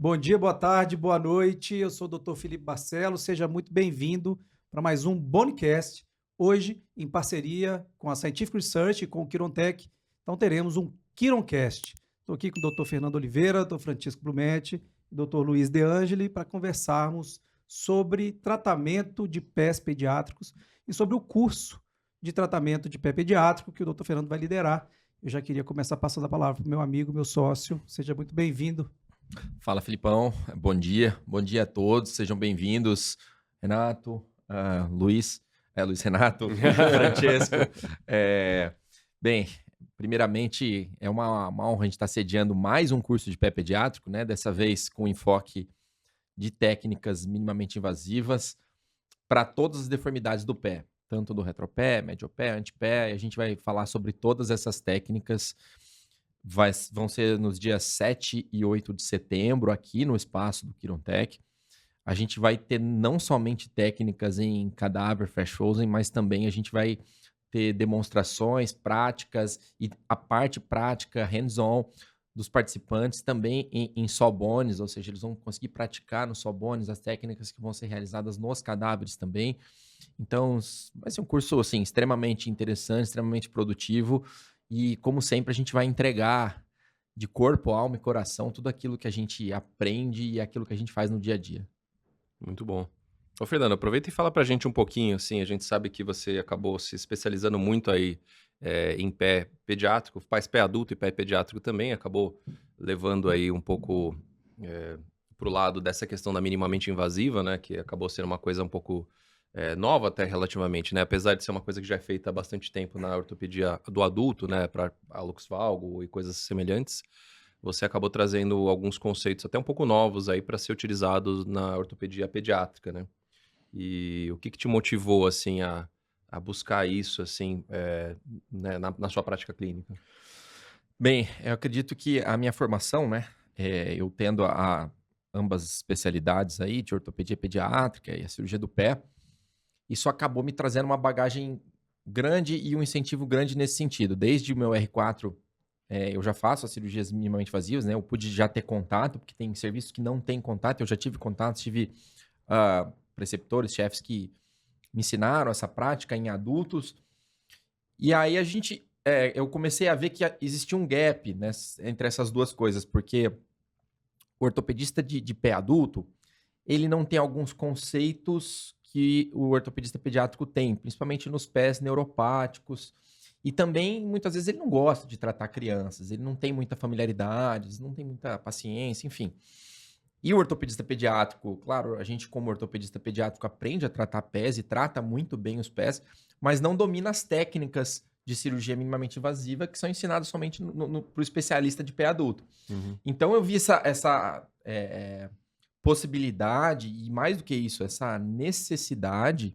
Bom dia, boa tarde, boa noite. Eu sou o Dr. Felipe Barcelos. Seja muito bem-vindo para mais um Bonecast. Hoje, em parceria com a Scientific Research e com o Quirontech, então teremos um Quironcast. Estou aqui com o Dr. Fernando Oliveira, Dr. Francisco Blumetti e Dr. Luiz De Angeli para conversarmos sobre tratamento de pés pediátricos e sobre o curso de tratamento de pé pediátrico que o Dr. Fernando vai liderar. Eu já queria começar passando a palavra para o meu amigo, meu sócio. Seja muito bem-vindo. Fala, Filipão. Bom dia a todos. Sejam bem-vindos, Renato, Luiz Renato, Francesco. É, Bem, primeiramente, é uma honra a gente estar sediando mais um curso de pé pediátrico, né? Dessa vez com enfoque de técnicas minimamente invasivas para todas as deformidades do pé, tanto do retropé, mediopé, antepé. A gente vai falar sobre todas essas técnicas. Vão ser nos dias 7 e 8 de setembro, aqui no espaço do Quirontech. A gente vai ter não somente técnicas em cadáver fresh frozen, mas também a gente vai ter demonstrações práticas e a parte prática, hands-on, dos participantes também em sawbones, ou seja, eles vão conseguir praticar nos sawbones as técnicas que vão ser realizadas nos cadáveres também. Então, vai ser um curso assim, extremamente interessante, extremamente produtivo. E, como sempre, a gente vai entregar de corpo, alma e coração tudo aquilo que a gente aprende e aquilo que a gente faz no dia a dia. Muito bom. Ô, Fernando, aproveita e fala pra gente um pouquinho, assim, a gente sabe que você acabou se especializando muito aí em pé pediátrico, faz pé adulto e pé pediátrico também, acabou levando aí um pouco pro lado dessa questão da minimamente invasiva, né, que acabou sendo uma coisa um pouco nova até relativamente, né, apesar de ser uma coisa que já é feita há bastante tempo na ortopedia do adulto, né, para hallux valgo e coisas semelhantes. Você acabou trazendo alguns conceitos até um pouco novos aí para ser utilizados na ortopedia pediátrica, né? E o que te motivou, assim, a buscar isso, assim, né, na sua prática clínica? Bem, eu acredito que a minha formação, né, eu tendo ambas especialidades aí, de ortopedia pediátrica e a cirurgia do pé, isso acabou me trazendo uma bagagem grande e um incentivo grande nesse sentido. Desde o meu R4, eu já faço as cirurgias minimamente invasivas, né? Eu pude já ter contato, porque tem serviços que não têm contato. Eu já tive contato, tive preceptores, chefes que me ensinaram essa prática em adultos. E aí eu comecei a ver que existia um gap, né, entre essas duas coisas, porque o ortopedista de pé adulto, ele não tem alguns conceitos que o ortopedista pediátrico tem, principalmente nos pés neuropáticos. E também, muitas vezes, ele não gosta de tratar crianças, ele não tem muita familiaridade, não tem muita paciência, enfim. E o ortopedista pediátrico, claro, a gente como ortopedista pediátrico aprende a tratar pés e trata muito bem os pés, mas não domina as técnicas de cirurgia minimamente invasiva que são ensinadas somente para o especialista de pé adulto. Uhum. Então eu vi essa possibilidade e, mais do que isso, essa necessidade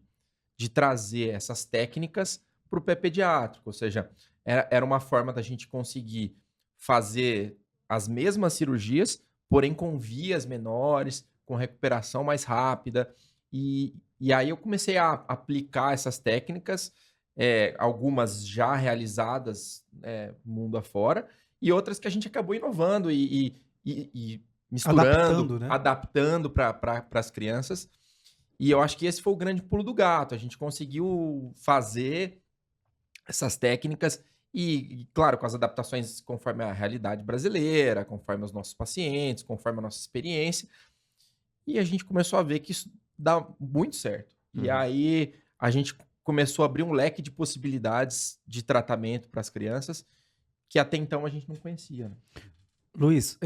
de trazer essas técnicas para o pé pediátrico, ou seja, era uma forma da gente conseguir fazer as mesmas cirurgias, porém com vias menores, com recuperação mais rápida. E aí eu comecei a aplicar essas técnicas, algumas já realizadas mundo afora, e outras que a gente acabou inovando e misturando, Adaptando, né? adaptando para as crianças. E eu acho que esse foi o grande pulo do gato. A gente conseguiu fazer essas técnicas e, claro, com as adaptações conforme a realidade brasileira, conforme os nossos pacientes, conforme a nossa experiência. E a gente começou a ver que isso dá muito certo. E Uhum. aí a gente começou a abrir um leque de possibilidades de tratamento para as crianças que até então a gente não conhecia, né? Luiz,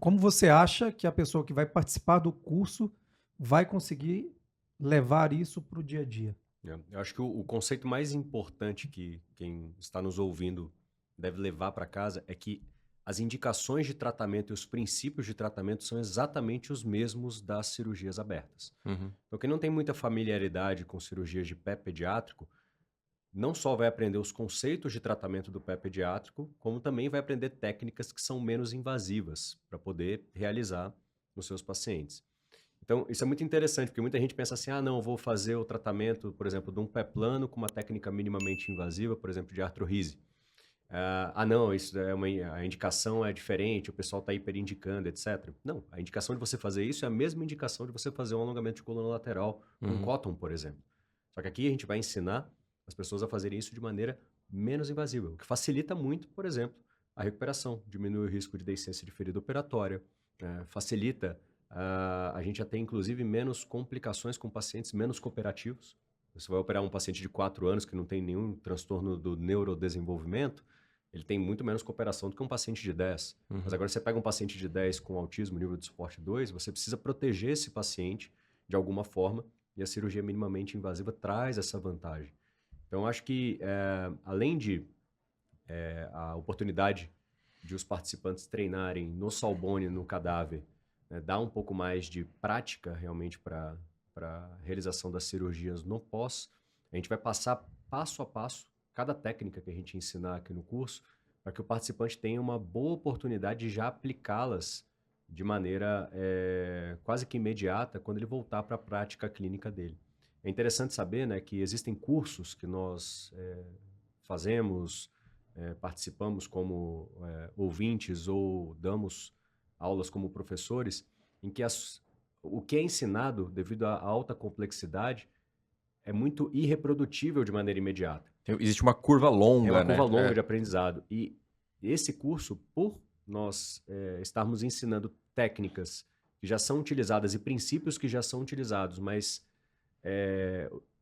como você acha que a pessoa que vai participar do curso vai conseguir levar isso para o dia a dia? Eu acho que o conceito mais importante que quem está nos ouvindo deve levar para casa é que as indicações de tratamento e os princípios de tratamento são exatamente os mesmos das cirurgias abertas. Uhum. Então, quem não tem muita familiaridade com cirurgias de pé pediátrico, não só vai aprender os conceitos de tratamento do pé pediátrico, como também vai aprender técnicas que são menos invasivas para poder realizar nos seus pacientes. Então, isso é muito interessante, porque muita gente pensa assim, ah, não, eu vou fazer o tratamento, por exemplo, de um pé plano com uma técnica minimamente invasiva, por exemplo, de artrorrise. Não, isso a indicação é diferente, o pessoal está hiperindicando, etc. Não, a indicação de você fazer isso é a mesma indicação de você fazer um alongamento de coluna lateral com cotton, por exemplo. Só que aqui a gente vai ensinar as pessoas a fazerem isso de maneira menos invasiva, o que facilita muito, por exemplo, a recuperação, diminui o risco de deiscência de ferida operatória, facilita, a gente já tem inclusive menos complicações com pacientes menos cooperativos. Você vai operar um paciente de 4 anos que não tem nenhum transtorno do neurodesenvolvimento, ele tem muito menos cooperação do que um paciente de 10. Mas agora você pega um paciente de 10 com autismo nível de suporte 2, você precisa proteger esse paciente de alguma forma e a cirurgia minimamente invasiva traz essa vantagem. Então, acho que além de a oportunidade de os participantes treinarem no salbone, no cadáver, dar um pouco mais de prática realmente para a realização das cirurgias no pós, a gente vai passar passo a passo cada técnica que a gente ensinar aqui no curso, para que o participante tenha uma boa oportunidade de já aplicá-las de maneira quase que imediata quando ele voltar para a prática clínica dele. É interessante saber, né, que existem cursos que nós fazemos, participamos como ouvintes ou damos aulas como professores, em que o que é ensinado devido à alta complexidade é muito irreprodutível de maneira imediata. Existe uma curva longa, né? É uma né? curva longa de aprendizado. E esse curso, por nós estarmos ensinando técnicas que já são utilizadas e princípios que já são utilizados, mas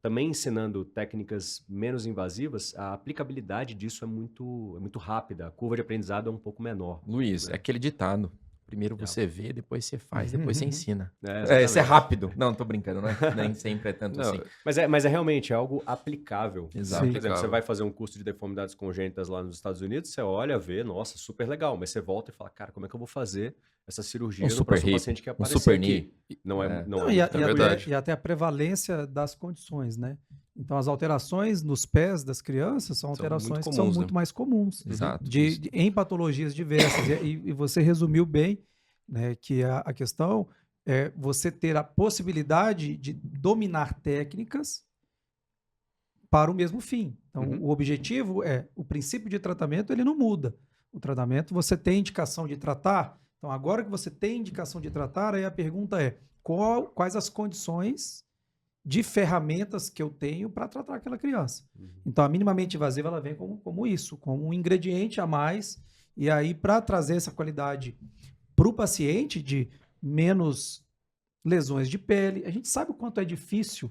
também ensinando técnicas menos invasivas, a aplicabilidade disso é muito rápida. A curva de aprendizado é um pouco menor. Luiz, é aquele ditado. Primeiro você vê, depois você faz, depois você ensina. Exatamente. Isso é rápido. Não, tô brincando, né? Nem sempre é tanto assim. Mas é realmente algo aplicável. Exato. Por exemplo, você vai fazer um curso de deformidades congênitas lá nos Estados Unidos, você olha, vê, nossa, super legal. Mas você volta e fala, cara, como é que eu vou fazer essa cirurgia no próximo paciente que aparecer super aqui? Não é verdade. E até a prevalência das condições, né? Então, as alterações nos pés das crianças são alterações que são muito mais comuns. Exato. Em patologias diversas. E você resumiu bem, né, que a questão é você ter a possibilidade de dominar técnicas para o mesmo fim. Então, o objetivo o princípio de tratamento, ele não muda. O tratamento, você tem indicação de tratar. Então, agora que você tem indicação de tratar, aí a pergunta é, quais as condições de ferramentas que eu tenho para tratar aquela criança? Então, a minimamente invasiva, ela vem como isso, como um ingrediente a mais, e aí, para trazer essa qualidade para o paciente de menos lesões de pele. A gente sabe o quanto é difícil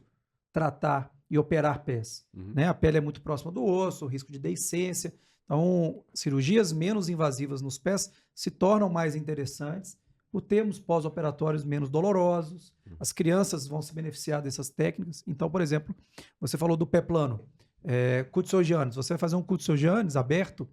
tratar e operar pés. Né? A pele é muito próxima do osso, o risco de deiscência. Então, cirurgias menos invasivas nos pés se tornam mais interessantes por termos pós-operatórios menos dolorosos. As crianças vão se beneficiar dessas técnicas. Então, por exemplo, você falou do pé plano. Cutis Giannis. Você vai fazer um cutis Giannis aberto,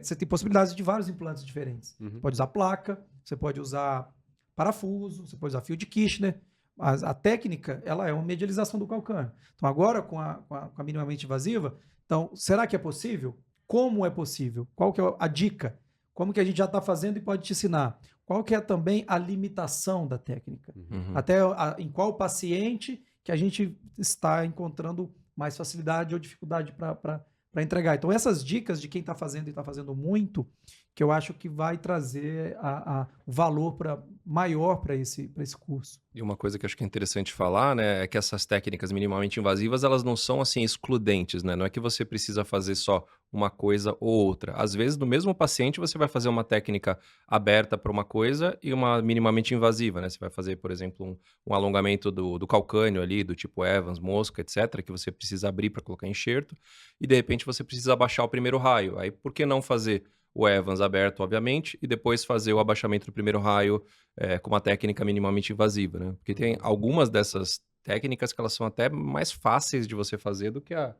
você tem possibilidades de vários implantes diferentes. Você pode usar placa, você pode usar parafuso, você pode usar fio de Kirchner. A técnica, ela é uma medialização do calcâneo. Então, agora, com a minimamente invasiva, então, será que é possível? Como é possível? Qual que é a dica? Como que a gente já está fazendo e pode te ensinar? Qual que é também a limitação da técnica? Até em qual paciente que a gente está encontrando mais facilidade ou dificuldade para entregar. Então, essas dicas de quem está fazendo e está fazendo muito, que eu acho que vai trazer o valor maior para esse curso. E uma coisa que eu acho que é interessante falar, né, é que essas técnicas minimamente invasivas, elas não são, assim, excludentes, né? Não é que você precisa fazer só uma coisa ou outra. Às vezes, no mesmo paciente, você vai fazer uma técnica aberta para uma coisa e uma minimamente invasiva, né? Você vai fazer, por exemplo, um alongamento do calcâneo ali, do tipo Evans, mosca, etc., que você precisa abrir para colocar enxerto, e de repente você precisa abaixar o primeiro raio. Aí, por que não fazer o Evans aberto, obviamente, e depois fazer o abaixamento do primeiro raio com uma técnica minimamente invasiva, né? Porque tem algumas dessas técnicas que elas são até mais fáceis de você fazer do que a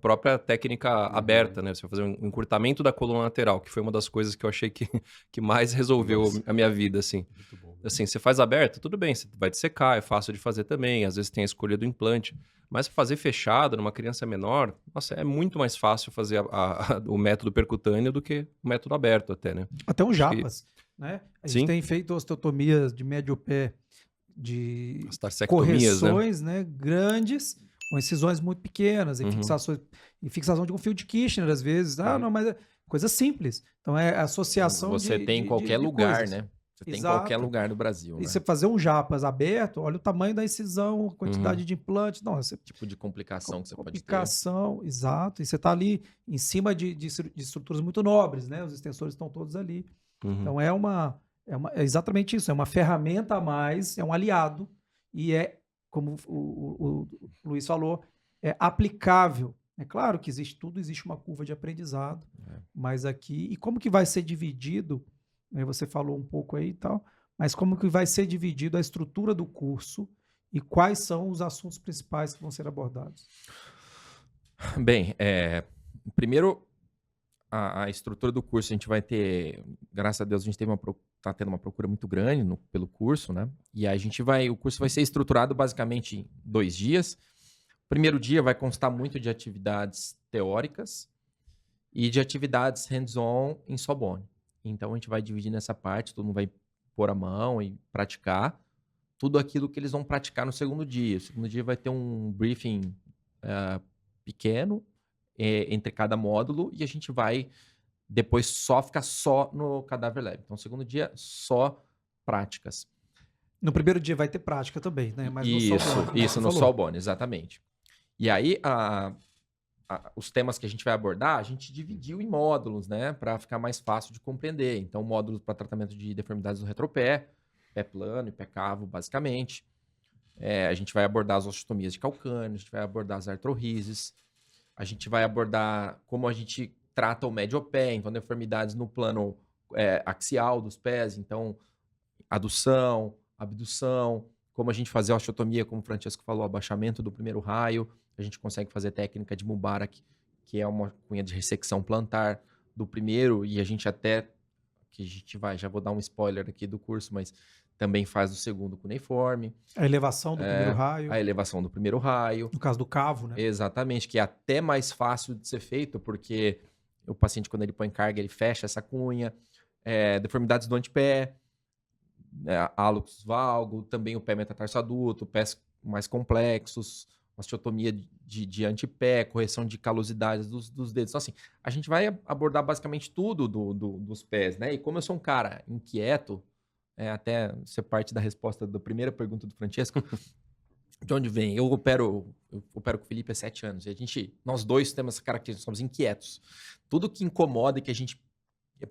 própria técnica aberta, né? Você vai fazer um encurtamento da coluna lateral, que foi uma das coisas que eu achei que mais resolveu a minha vida, assim. Muito bom. Assim, você faz aberto, tudo bem, você vai dissecar, é fácil de fazer também, às vezes tem a escolha do implante, mas fazer fechado numa criança menor, nossa, é muito mais fácil fazer o método percutâneo do que o método aberto até, né? Até um japas, né? A gente Sim. tem feito osteotomias de médio pé de As tarsectomias, correções, né, grandes, com incisões muito pequenas, Uhum. e fixação de um fio de Kirchner, às vezes. Tá. Não, mas é coisa simples. Então, é associação Você tem em qualquer de lugar, coisas. né? Você tem em Exato. qualquer lugar do Brasil, E né? você fazer um japas aberto, olha o tamanho da incisão, a quantidade de implante. Não, você Tipo de complicação que você pode ter. complicação, exato. E você está ali em cima de estruturas muito nobres, né? Os extensores estão todos ali. Uhum. Então é exatamente isso, é uma ferramenta a mais, é um aliado e como o Luiz falou, é aplicável. É claro que existe uma curva de aprendizado, mas aqui, e como que vai ser dividido, né, você falou um pouco aí e tal, mas como que vai ser dividido a estrutura do curso e quais são os assuntos principais que vão ser abordados? Bem, primeiro, a estrutura do curso, a gente vai ter, graças a Deus, a gente tá tendo uma procura muito grande pelo curso, né? E aí o curso vai ser estruturado basicamente em 2 dias. O primeiro dia vai constar muito de atividades teóricas e de atividades hands-on em Sorbonne. Então, a gente vai dividir nessa parte, todo mundo vai pôr a mão e praticar tudo aquilo que eles vão praticar no segundo dia. O segundo dia vai ter um briefing pequeno entre cada módulo e a gente vai depois ficar só no Cadaver Lab. Então, segundo dia, só práticas. No primeiro dia vai ter prática também, né? Mas no Sorbonne, como Isso, você no falou. Sorbonne, exatamente. E aí, os temas que a gente vai abordar, a gente dividiu em módulos, né? Para ficar mais fácil de compreender. Então, módulos para tratamento de deformidades do retropé, pé plano e pé cavo, basicamente. A gente vai abordar as osteotomias de calcâneo, a gente vai abordar as artrorises, a gente vai abordar como a gente trata o médio pé, então deformidades no plano axial dos pés, então adução, abdução, como a gente fazer a osteotomia, como o Francesco falou, abaixamento do primeiro raio, a gente consegue fazer técnica de Mubarak, que é uma cunha de ressecção plantar do primeiro, e a gente já vou dar um spoiler aqui do curso, mas também faz do segundo cuneiforme. A elevação do primeiro raio. A elevação do primeiro raio. No caso do cavo, né? Exatamente, que é até mais fácil de ser feito, porque o paciente, quando ele põe carga, ele fecha essa cunha. Deformidades do antepé, hálux valgo, também o pé metatarso adulto, pés mais complexos, osteotomia de antepé, correção de calosidades dos dedos. Então, assim, a gente vai abordar basicamente tudo dos pés, né? E como eu sou um cara inquieto, até ser parte da resposta da primeira pergunta do Francesco, de onde vem? Eu opero com o Felipe há 7 anos, e nós dois temos essa característica, somos inquietos. Tudo que incomoda e que a gente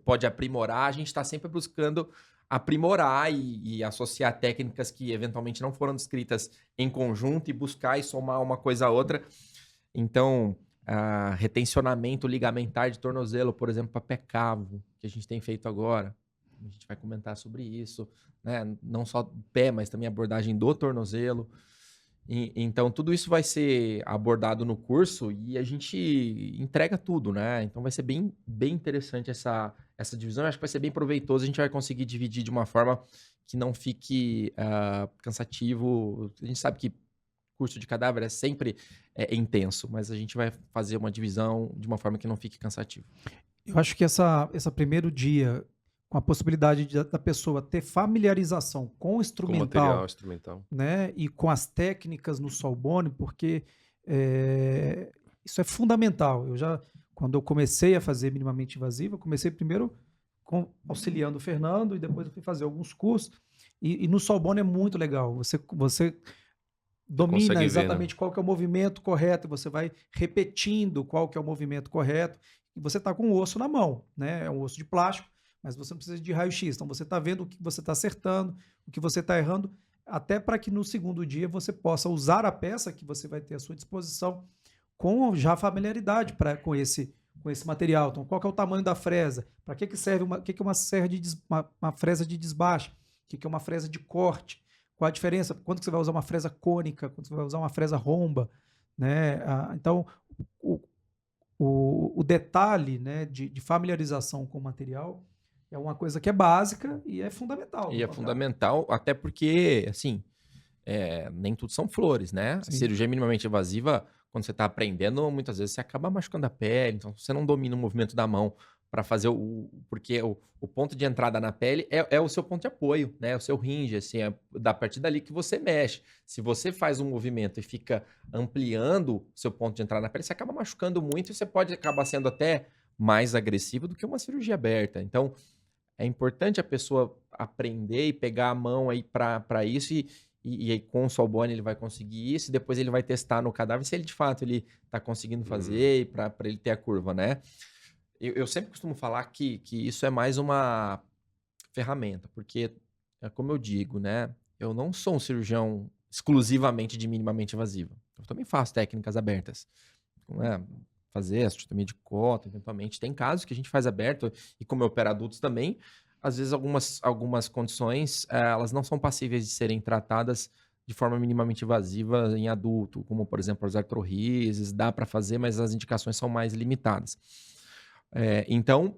pode aprimorar, a gente está sempre buscando aprimorar e associar técnicas que eventualmente não foram descritas em conjunto e buscar e somar uma coisa a outra. Então, retencionamento ligamentar de tornozelo, por exemplo, para pé cavo, que a gente tem feito agora. A gente vai comentar sobre isso, né? Não só do pé, mas também a abordagem do tornozelo. Então, tudo isso vai ser abordado no curso e a gente entrega tudo, né? Então, vai ser bem, bem interessante essa divisão. Eu acho que vai ser bem proveitoso. A gente vai conseguir dividir de uma forma que não fique cansativo. A gente sabe que curso de cadáver é sempre intenso, mas a gente vai fazer uma divisão de uma forma que não fique cansativo. Eu acho que esse primeiro dia, com a possibilidade da pessoa ter familiarização com o instrumental, Com o material instrumental, né, e com as técnicas no Sorbonne, porque isso é fundamental. Quando eu comecei a fazer minimamente invasiva, comecei primeiro auxiliando o Fernando e depois eu fui fazer alguns cursos. E no Sorbonne é muito legal. Você domina exatamente qual que é o movimento correto, você vai repetindo qual que é o movimento correto, e você está com o osso na mão, né? É um osso de plástico, mas você não precisa de raio-x. Então, você está vendo o que você está acertando, o que você está errando, até para que no segundo dia você possa usar a peça que você vai ter à sua disposição com já familiaridade com esse material. Então, qual que é o tamanho da fresa? Para que serve uma fresa de desbaste? O que é uma fresa de corte? Qual a diferença? Quando que você vai usar uma fresa cônica? Quando você vai usar uma fresa romba? Né? Então, o detalhe, né, de familiarização com o material é uma coisa que é básica e é fundamental. E é fundamental, até porque, assim, nem tudo são flores, né? Sim. A cirurgia minimamente invasiva, quando você está aprendendo, muitas vezes você acaba machucando a pele, então você não domina o movimento da mão fazer porque o ponto de entrada na pele é o seu ponto de apoio, né? É o seu hinge, assim, é da partir dali que você mexe. Se você faz um movimento e fica ampliando o seu ponto de entrada na pele, você acaba machucando muito e você pode acabar sendo até mais agressivo do que uma cirurgia aberta. Então, é importante a pessoa aprender e pegar a mão aí para isso e aí com o Solbone ele vai conseguir isso e depois ele vai testar no cadáver se ele de fato ele está conseguindo fazer e para ele ter a curva, né? Eu sempre costumo falar que isso é mais uma ferramenta, porque é como eu digo, né? Eu não sou um cirurgião exclusivamente de minimamente invasiva. Eu também faço técnicas abertas, né? Fazer asterotomia de cota, eventualmente. Tem casos que a gente faz aberto, e como eu opero adultos também, às vezes algumas condições, elas não são passíveis de serem tratadas de forma minimamente invasiva em adulto, como, por exemplo, as artrorrizes, dá para fazer, mas as indicações são mais limitadas. Então,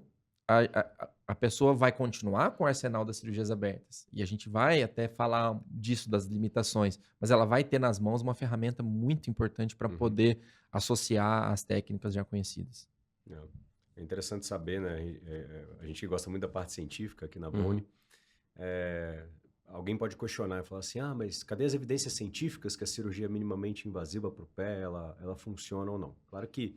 a pessoa vai continuar com o arsenal das cirurgias abertas, e a gente vai até falar disso, das limitações, mas ela vai ter nas mãos uma ferramenta muito importante para poder associar as técnicas já conhecidas. É interessante saber, né? A gente gosta muito da parte científica aqui na Boni. Alguém pode questionar e falar assim, mas cadê as evidências científicas que a cirurgia minimamente invasiva para o pé, ela funciona ou não? Claro que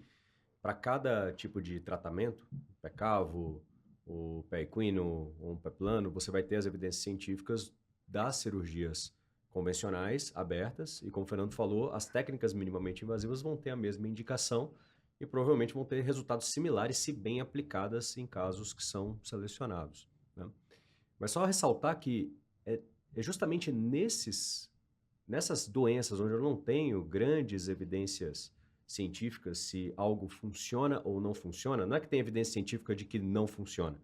para cada tipo de tratamento, pé cavo, o pé equino ou um pé plano, você vai ter as evidências científicas das cirurgias convencionais, abertas, e como o Fernando falou, as técnicas minimamente invasivas vão ter a mesma indicação e provavelmente vão ter resultados similares se bem aplicadas em casos que são selecionados, né? Mas só ressaltar que é justamente nessas doenças onde eu não tenho grandes evidências científicas se algo funciona ou não funciona, não é que tem evidência científica de que não funciona.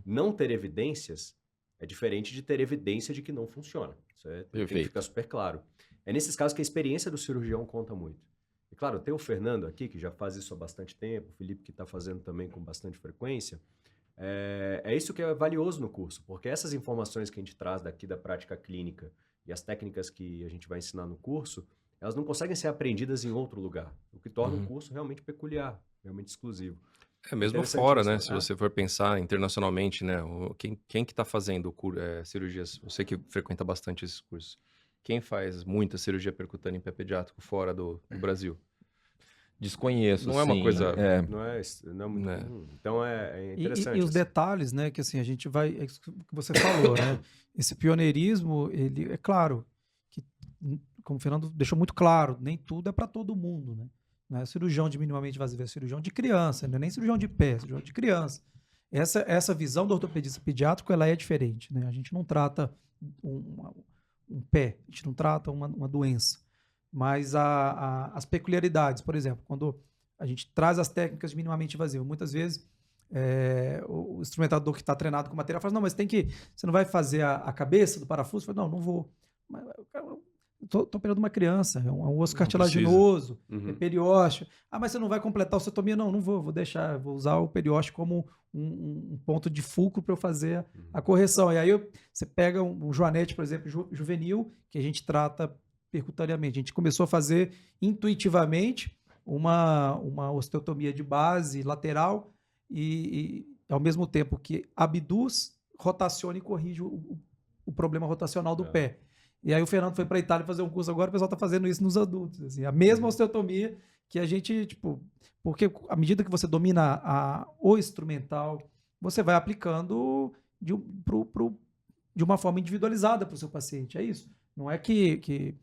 Não ter evidências é diferente de ter evidência de que não funciona. Isso tem que ficar super claro. É nesses casos que a experiência do cirurgião conta muito. E claro, tem o Fernando aqui, que já faz isso há bastante tempo, o Felipe que está fazendo também com bastante frequência. É isso que é valioso no curso, porque essas informações que a gente traz daqui da prática clínica e as técnicas que a gente vai ensinar no curso, elas não conseguem ser aprendidas em outro lugar, o que torna o curso realmente peculiar, realmente exclusivo. Mesmo fora, né? Se você for pensar internacionalmente, né? Quem que está fazendo cirurgias? Você que frequenta bastante esses cursos. Quem faz muita cirurgia percutânea em pé pediátrico fora do Brasil? Desconheço, não é uma coisa... Não é muito comum. Então, é interessante. E os detalhes, né? Que assim, a gente vai... É isso que você falou, né? Esse pioneirismo, ele é claro que, como o Fernando deixou muito claro, nem tudo é para todo mundo, né? Não é cirurgião de minimamente invasivo, é cirurgião de criança, não é nem cirurgião de pé, é cirurgião de criança. Essa visão do ortopedista pediátrico, ela é diferente, né? A gente não trata um pé, a gente não trata uma doença. Mas as peculiaridades, por exemplo, quando a gente traz as técnicas de minimamente invasivo, muitas vezes o instrumentador que está treinado com material fala, não, mas você não vai fazer a cabeça do parafuso? Eu falo, não vou. Estou operando uma criança, é um osso cartilaginoso, é periósteo. Mas você não vai completar a osteotomia? Não vou deixar, vou usar o periósteo como um ponto de fulcro para eu fazer a correção. E aí você pega um joanete, por exemplo, juvenil, que a gente trata percutaneamente. A gente começou a fazer intuitivamente uma osteotomia de base lateral e ao mesmo tempo que abduz, rotaciona e corrige o problema rotacional do pé. E aí o Fernando foi para a Itália fazer um curso agora, o pessoal está fazendo isso nos adultos. Assim, a mesma osteotomia que a gente, porque à medida que você domina o instrumental, você vai aplicando de uma forma individualizada para o seu paciente. É isso. Não é que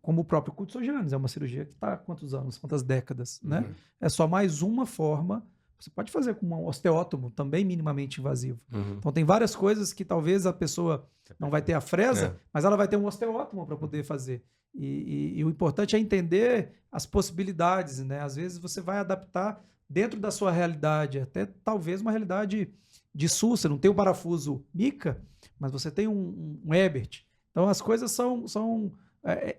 como o próprio Coutts-Sojanes, é uma cirurgia que está há quantos anos, quantas décadas, né? É só mais uma forma. Você pode fazer com um osteótomo também minimamente invasivo. Então tem várias coisas que talvez a pessoa não vai ter a fresa, mas ela vai ter um osteótomo para poder fazer. E o importante é entender as possibilidades, né? Às vezes você vai adaptar dentro da sua realidade, até talvez uma realidade de SUS. Você não tem um parafuso Mica, mas você tem um Ebert. Então as coisas são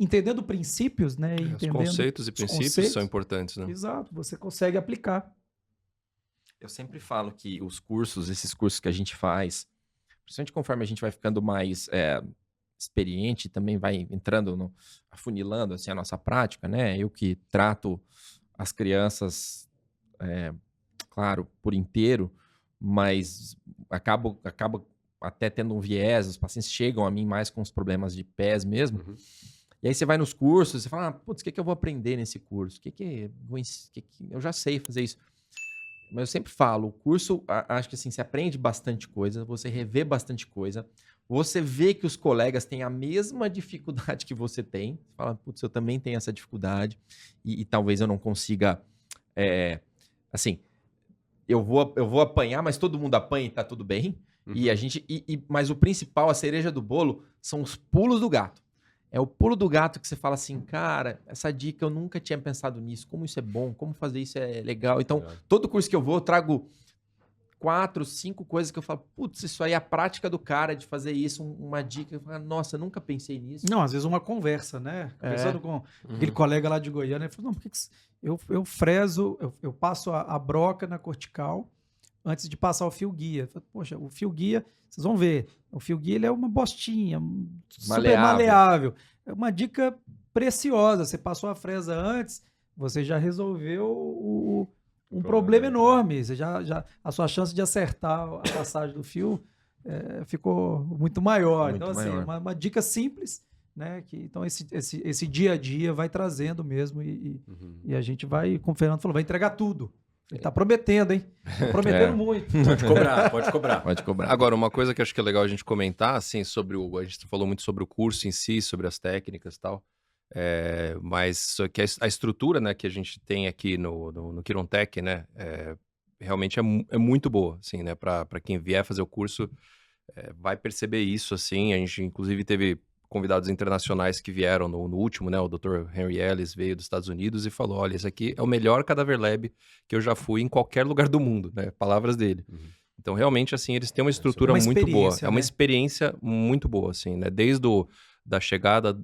entendendo princípios, né? Os conceitos e princípios são importantes, né? Exato, você consegue aplicar. Eu sempre falo que esses cursos que a gente faz, principalmente conforme a gente vai ficando mais experiente, também vai entrando, afunilando assim, a nossa prática, né? Eu que trato as crianças, claro, por inteiro, mas acabo até tendo um viés, os pacientes chegam a mim mais com os problemas de pés mesmo. E aí você vai nos cursos, você fala, putz, o que eu vou aprender nesse curso? Eu já sei fazer isso. Mas eu sempre falo, o curso, acho que assim, você aprende bastante coisa, você revê bastante coisa, você vê que os colegas têm a mesma dificuldade que você tem. Você fala, putz, eu também tenho essa dificuldade e talvez eu não consiga, assim, eu vou apanhar, mas todo mundo apanha e tá tudo bem. E a gente, mas o principal, a cereja do bolo, são os pulos do gato. É o pulo do gato que você fala assim, cara, essa dica eu nunca tinha pensado nisso, como isso é bom, como fazer isso é legal. Então, todo curso que eu vou, eu trago 4, 5 coisas que eu falo, putz, isso aí é a prática do cara de fazer isso, uma dica. Eu falo, nossa, nunca pensei nisso. Não, às vezes uma conversa, né? Conversando com aquele colega lá de Goiânia, ele falou, não, por que eu freso, eu passo a broca na cortical antes de passar o fio guia. Poxa, o fio guia, vocês vão ver, o fio guia ele é uma bostinha, super maleável. É uma dica preciosa. Você passou a fresa antes, você já resolveu um problema enorme. Você a sua chance de acertar a passagem do fio ficou muito maior. Muito então, assim, maior. uma dica simples, né? Então, esse dia a dia vai trazendo mesmo e a gente vai, como o Fernando falou, vai entregar tudo. Ele tá prometendo, hein? Tá prometendo muito. Pode cobrar. Pode cobrar. Agora, uma coisa que eu acho que é legal a gente comentar, assim, a gente falou muito sobre o curso em si, sobre as técnicas e tal, mas que a estrutura, né, que a gente tem aqui no Quirontech, né, realmente é muito boa, assim, né, para quem vier fazer o curso, vai perceber isso, assim, a gente inclusive teve convidados internacionais que vieram no último, né? O Dr. Henry Ellis veio dos Estados Unidos e falou, olha, esse aqui é o melhor Cadaver Lab que eu já fui em qualquer lugar do mundo, né? Palavras dele. Então, realmente, assim, eles têm uma estrutura muito boa. É uma experiência muito boa, assim, né? Desde da chegada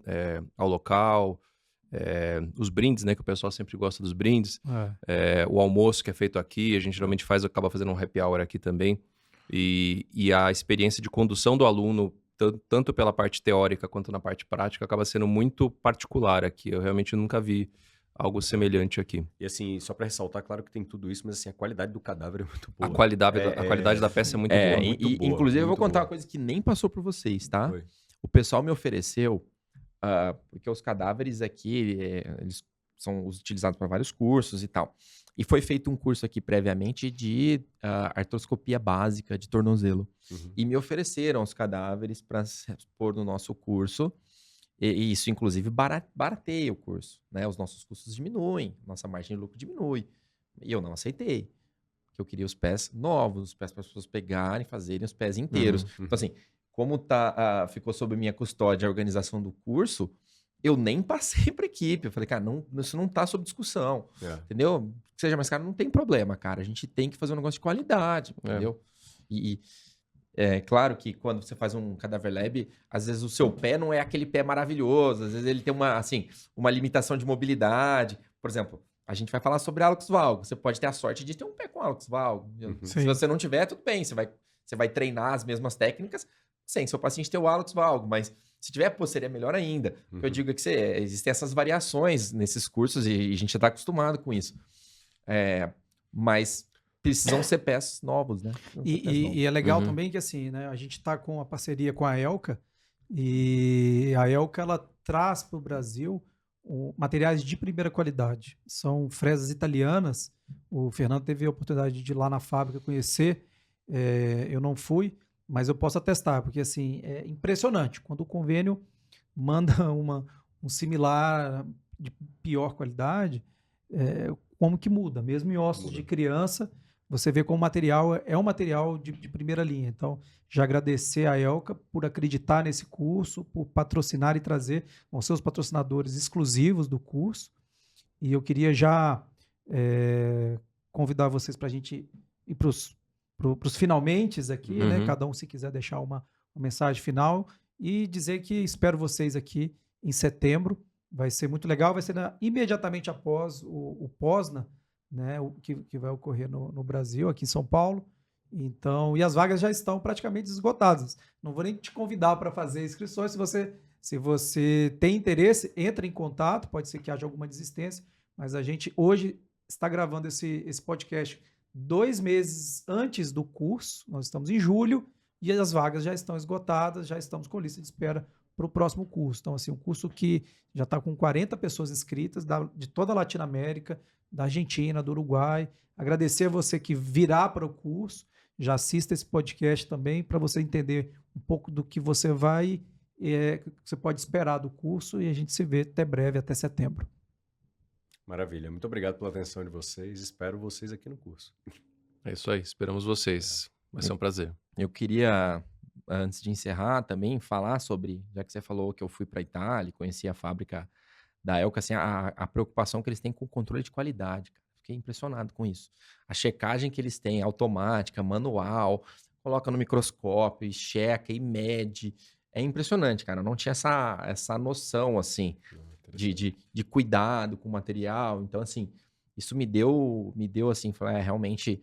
ao local, os brindes, né? Que o pessoal sempre gosta dos brindes. O almoço que é feito aqui, a gente geralmente acaba fazendo um happy hour aqui também. E a experiência de condução do aluno, tanto pela parte teórica quanto na parte prática, acaba sendo muito particular aqui. Eu realmente nunca vi algo semelhante aqui. E assim, só para ressaltar, claro que tem tudo isso, mas assim, a qualidade do cadáver é muito boa. A qualidade da peça é muito boa. Muito boa, inclusive, eu vou muito contar boa. uma coisa que nem passou por vocês, tá? Foi. O pessoal me ofereceu, porque os cadáveres aqui, eles são utilizados para vários cursos e tal. E foi feito um curso aqui previamente de artroscopia básica de tornozelo. E me ofereceram os cadáveres para pôr no nosso curso. E isso, inclusive, barateia o curso, né? Os nossos custos diminuem, nossa margem de lucro diminui. E eu não aceitei. Porque eu queria os pés novos, os pés para as pessoas pegarem, fazerem os pés inteiros. Então, assim, como ficou sob minha custódia a organização do curso, eu nem passei para a equipe. Eu falei, cara, isso não está sob discussão. Entendeu? Que seja mais caro, não tem problema, cara. A gente tem que fazer um negócio de qualidade, entendeu? E é claro que quando você faz um Cadaver Lab, às vezes o seu pé não é aquele pé maravilhoso. Às vezes ele tem uma limitação de mobilidade. Por exemplo, a gente vai falar sobre hálux valgo. Você pode ter a sorte de ter um pé com hálux valgo. Se você não tiver, tudo bem. Você vai treinar as mesmas técnicas sem seu paciente ter o hálux valgo, mas se tiver, seria melhor ainda. O que eu digo é que existem essas variações nesses cursos e a gente já está acostumado com isso. Mas precisam ser pés novos, né? E é legal também que, assim, né? A gente está com a parceria com a Elka e a Elka, ela traz para o Brasil materiais de primeira qualidade. São fresas italianas. O Fernando teve a oportunidade de ir lá na fábrica conhecer. Eu não fui, mas eu posso atestar, porque assim, é impressionante. Quando o convênio manda um similar de pior qualidade, como que muda? Mesmo em ossos de criança, você vê como o material é um material de primeira linha. Então, já agradecer a Elka por acreditar nesse curso, por patrocinar e trazer, vão ser os patrocinadores exclusivos do curso. E eu queria já convidar vocês para a gente ir para os finalmentes aqui, né? Cada um, se quiser deixar uma mensagem final e dizer que espero vocês aqui em setembro. Vai ser muito legal, vai ser imediatamente após o Posna, né? O que vai ocorrer no Brasil, aqui em São Paulo. Então, e as vagas já estão praticamente esgotadas. Não vou nem te convidar para fazer inscrições. Se você tem interesse, entre em contato. Pode ser que haja alguma desistência, mas a gente hoje está gravando esse podcast 2 meses antes do curso, nós estamos em julho, e as vagas já estão esgotadas, já estamos com lista de espera para o próximo curso. Então, assim, um curso que já está com 40 pessoas inscritas de toda a Latinoamérica, da Argentina, do Uruguai. Agradecer a você que virá para o curso, já assista esse podcast também, para você entender um pouco do que você você pode esperar do curso, e a gente se vê até breve, até setembro. Maravilha. Muito obrigado pela atenção de vocês. Espero vocês aqui no curso. É isso aí, esperamos vocês. Vai ser um prazer. Eu queria, antes de encerrar, também falar sobre, já que você falou que eu fui para a Itália, conheci a fábrica da Elka, assim, a preocupação que eles têm com o controle de qualidade, cara. Fiquei impressionado com isso. A checagem que eles têm, automática, manual, coloca no microscópio e checa e mede. É impressionante, cara. Eu não tinha essa noção, assim, de cuidado com o material. Então, assim, isso me deu assim, falei, realmente,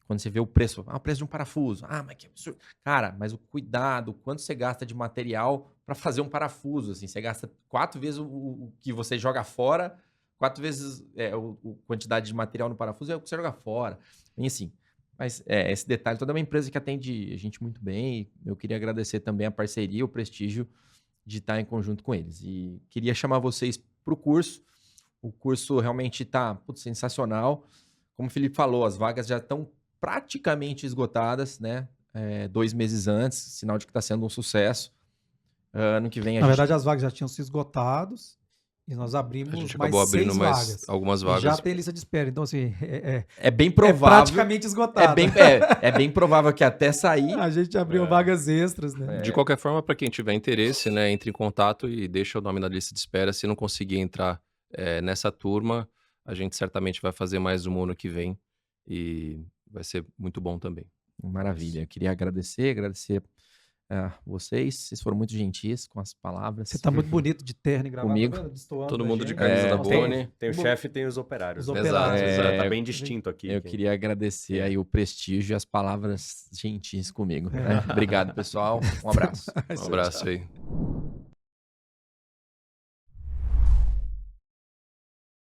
quando você vê o preço de um parafuso, mas que absurdo. Cara, mas o cuidado, quanto você gasta de material para fazer um parafuso, assim, você gasta 4 vezes o que você joga fora, 4 vezes a quantidade de material no parafuso é o que você joga fora. E assim, mas esse detalhe, toda uma empresa que atende a gente muito bem, eu queria agradecer também a parceria, o prestígio de estar em conjunto com eles. E queria chamar vocês para o curso. O curso realmente está sensacional. Como o Felipe falou, as vagas já estão praticamente esgotadas, né? 2 meses antes, sinal de que está sendo um sucesso. Ano que vem Na verdade, as vagas já tinham se esgotados e nós abrimos A gente mais acabou abrindo 6 vagas. algumas E vagas. já tem lista de espera. Então, assim, é bem provável. praticamente esgotado. É bem provável que até sair. A gente abriu vagas extras, né? De qualquer forma, para quem tiver interesse, né, entre em contato e deixa o nome na lista de espera. Se não conseguir entrar nessa turma, a gente certamente vai fazer mais um ano que vem e vai ser muito bom também. Maravilha. Eu queria agradecer vocês foram muito gentis com as palavras. Você tá muito bonito de terno e gravata. Comigo. Tá vendo? Destoando Todo da mundo de gente. camisa da Boni. Tem o chefe e tem os operários. Os né? operários. Exato. Tá bem distinto aqui. Eu queria agradecer aí o prestígio e as palavras gentis comigo. Né? Obrigado, pessoal. Um abraço. Um abraço aí.